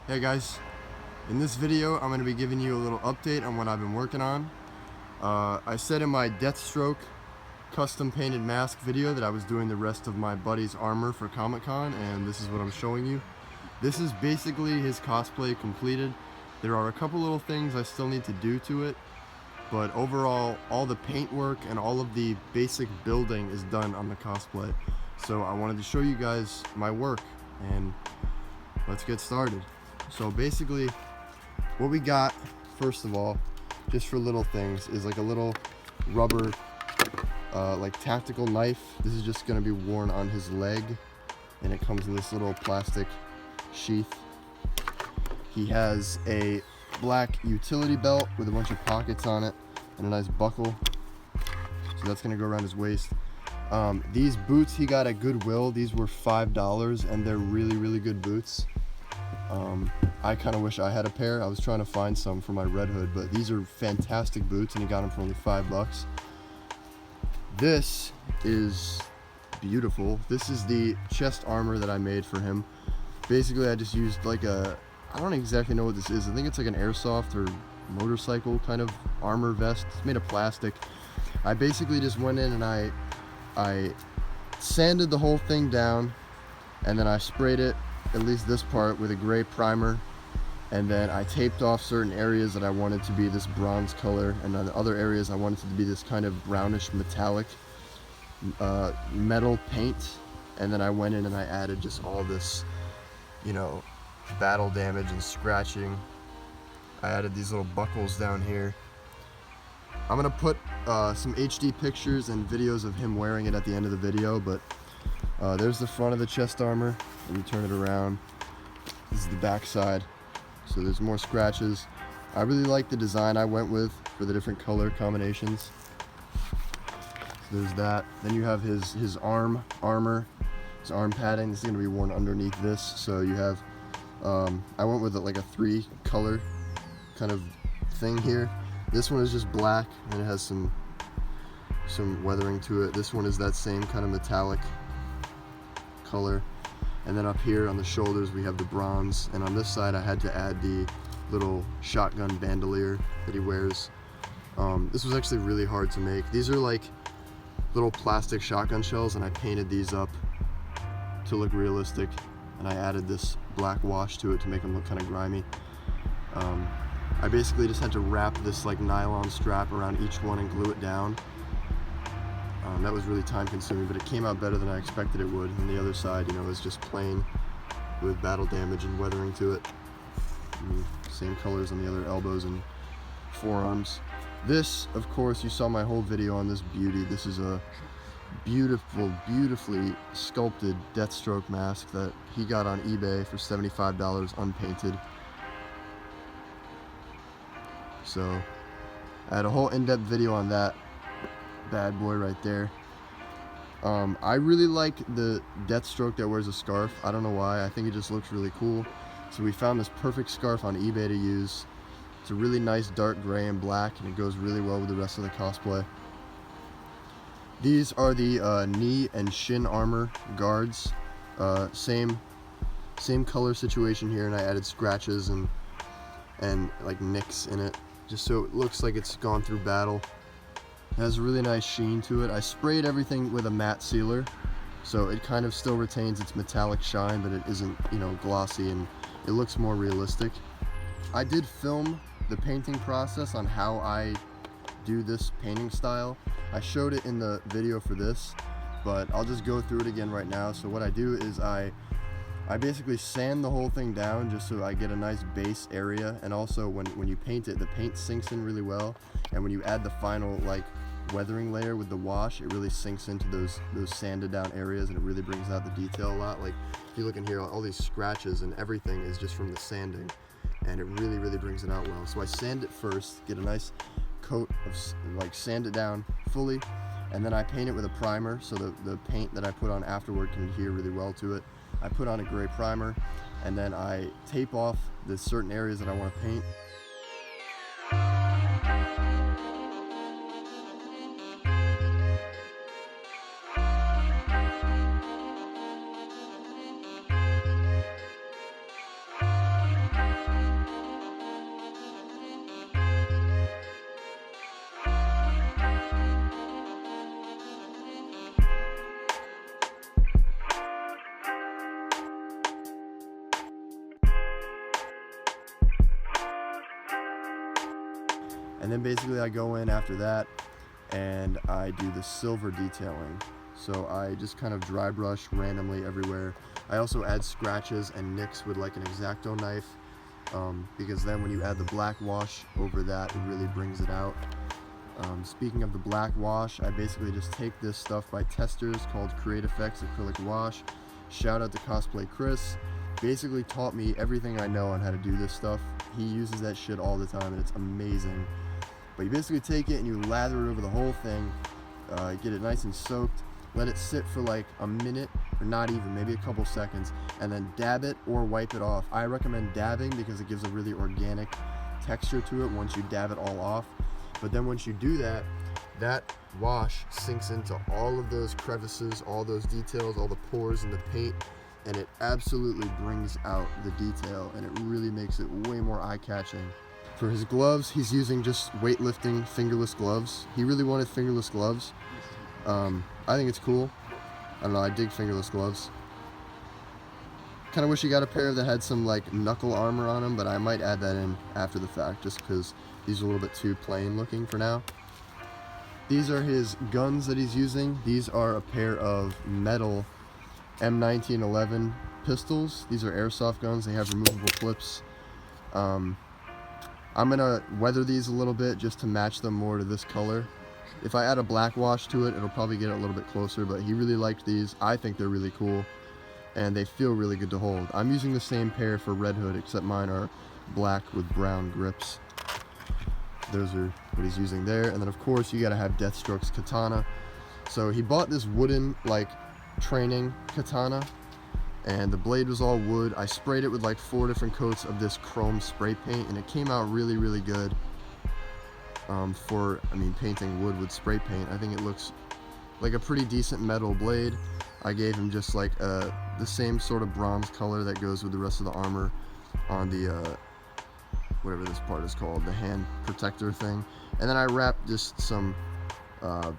Hey guys, in this video I'm going to be giving you a little update on what I've been working on. I said in my Deathstroke custom painted mask video that I was doing the rest of my buddy's armor for Comic-Con, and this is what I'm showing you. This is basically his cosplay completed. There are a couple little things I still need to do to it, but overall all the paint work and all of the basic building is done on the cosplay. So I wanted to show you guys my work, and let's get started. So basically what we got, first of all, just for little things, is like a little rubber like tactical knife. This is just going to be worn on his leg, and it comes in this little plastic sheath. He has a black utility belt with a bunch of pockets on it and a nice buckle, so that's going to go around his waist. These boots he got at Goodwill. These were $5 and they're really good boots. I kind of wish I had a pair. I was trying to find some for my Red Hood, but these are fantastic boots and he got them for only $5. This is beautiful. This is the chest armor that I made for him. Basically I just used like I don't exactly know what this is. I think it's like an airsoft or motorcycle kind of armor vest. It's made of plastic. I basically just went in and I sanded the whole thing down, and then I sprayed it, at least this part, with a gray primer, and then I taped off certain areas that I wanted to be this bronze color, and on the other areas I wanted it to be this kind of brownish metallic metal paint. And then I went in and I added just all this, you know, battle damage and scratching. I added these little buckles down here. I'm gonna put some HD pictures and videos of him wearing it at the end of the video, but there's the front of the chest armor. Let me turn it around. This is the back side. So there's more scratches. I really like the design I went with for the different color combinations. So there's that. Then you have his arm armor, his arm padding. This is gonna be worn underneath this. So you have, I went with like a 3 color kind of thing here. This one is just black and it has some weathering to it. This one is that same kind of metallic color. And then up here on the shoulders we have the bronze, and on this side I had to add the little shotgun bandolier that he wears. This was actually really hard to make. These are like little plastic shotgun shells, and I painted these up to look realistic, and I added this black wash to it to make them look kind of grimy. I basically just had to wrap this like nylon strap around each one and glue it down. That was really time consuming, but it came out better than I expected it would. And the other side, you know, is just plain with battle damage and weathering to it. Same colors on the other elbows and forearms. This, of course, you saw my whole video on this beauty. This is a beautifully sculpted Deathstroke mask that he got on eBay for $75 unpainted. So I had a whole in-depth video on that bad boy right there. I really like the Deathstroke that wears a scarf. I don't know why. I think it just looks really cool. So we found this perfect scarf on eBay to use. It's a really nice dark gray and black, and it goes really well with the rest of the cosplay. These are the knee and shin armor guards. Same color situation here, and I added scratches and like nicks in it, just so it looks like it's gone through battle. It has a really nice sheen to it. I sprayed everything with a matte sealer, so it kind of still retains its metallic shine, but it isn't, you know, glossy, and it looks more realistic. I did film the painting process on how I do this painting style. I showed it in the video for this, but I'll just go through it again right now. So what I do is I basically sand the whole thing down just so I get a nice base area, and also when you paint it, the paint sinks in really well, and when you add the final like weathering layer with the wash, it really sinks into those sanded down areas, and it really brings out the detail a lot. Like if you look in here, all these scratches and everything is just from the sanding, and it really brings it out well. So I sand it first, get a nice coat of like sand it down fully, and then I paint it with a primer so the paint that I put on afterward can adhere really well to it. I put on a gray primer, and then I tape off the certain areas that I want to paint. And then basically I go in after that and I do the silver detailing. So I just kind of dry brush randomly everywhere. I also add scratches and nicks with like an X-Acto knife, because then when you add the black wash over that, it really brings it out. Speaking of the black wash, I basically just take this stuff by Testers called Create Effects Acrylic Wash. Shout out to Cosplay Chris. Basically taught me everything I know on how to do this stuff. He uses that shit all the time and it's amazing. But you basically take it and you lather it over the whole thing, get it nice and soaked, let it sit for like a minute, or not even, maybe a couple seconds, and then dab it or wipe it off. I recommend dabbing because it gives a really organic texture to it once you dab it all off. But then once you do that, that wash sinks into all of those crevices, all those details, all the pores in the paint, and it absolutely brings out the detail, and it really makes it way more eye-catching. For his gloves, he's using just weightlifting fingerless gloves. He really wanted fingerless gloves. I think it's cool. I don't know, I dig fingerless gloves. Kind of wish he got a pair that had some like knuckle armor on them, but I might add that in after the fact just because these are a little bit too plain looking for now. These are his guns that he's using. These are a pair of metal M1911 pistols. These are airsoft guns. They have removable clips. I'm gonna weather these a little bit just to match them more to this color. If I add a black wash to it, it'll probably get it a little bit closer, but he really liked these. I think they're really cool, and they feel really good to hold. I'm using the same pair for Red Hood, except mine are black with brown grips. Those are what he's using there. And then of course you gotta have Deathstroke's Katana. So he bought this wooden like training katana, and the blade was all wood. I sprayed it with like 4 different coats of this chrome spray paint, and it came out really good. For painting wood with spray paint, I think it looks like a pretty decent metal blade. I gave him just like the same sort of bronze color that goes with the rest of the armor on the whatever this part is called, the hand protector thing. And then I wrapped just some what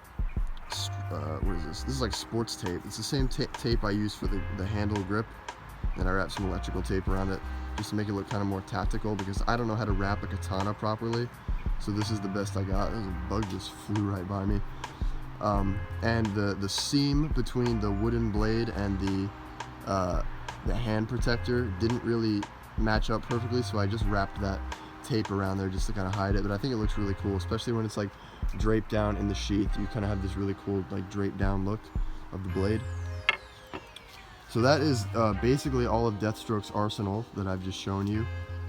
is this? This is like sports tape. It's the same tape I use for the handle grip. And I wrapped some electrical tape around it just to make it look kind of more tactical, because I don't know how to wrap a katana properly. So this is the best I got. There's a bug just flew right by me. And the seam between the wooden blade and the hand protector didn't really match up perfectly, so I just wrapped that tape around there just to kind of hide it. But I think it looks really cool, especially when it's like draped down in the sheath. You kind of have this really cool like draped down look of the blade. So that is basically all of Deathstroke's arsenal that I've just shown you.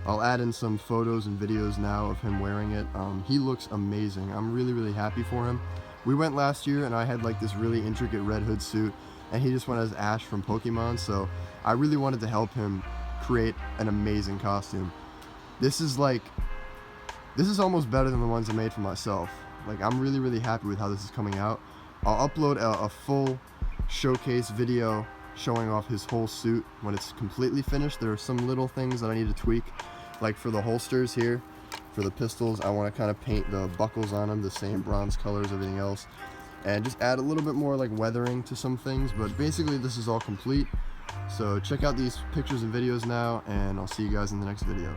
I'll add in some photos and videos now of him wearing it. He looks amazing. I'm really happy for him. We went last year and I had like this really intricate Red Hood suit, and he just went as Ash from Pokemon, so I really wanted to help him create an amazing costume. This is almost better than the ones I made for myself. Like, I'm really happy with how this is coming out. I'll upload a full showcase video showing off his whole suit when it's completely finished. There are some little things that I need to tweak, like for the holsters here, for the pistols, I want to kind of paint the buckles on them the same bronze colors, everything else, and just add a little bit more like weathering to some things. But basically this is all complete. So check out these pictures and videos now, and I'll see you guys in the next video.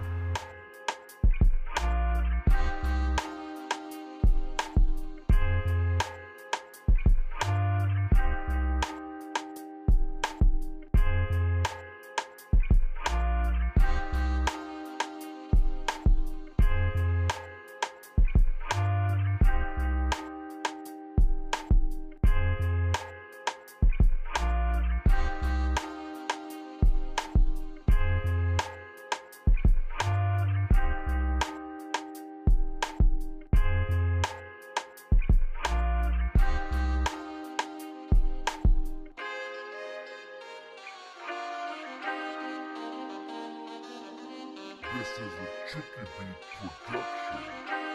This is a Chickadee production.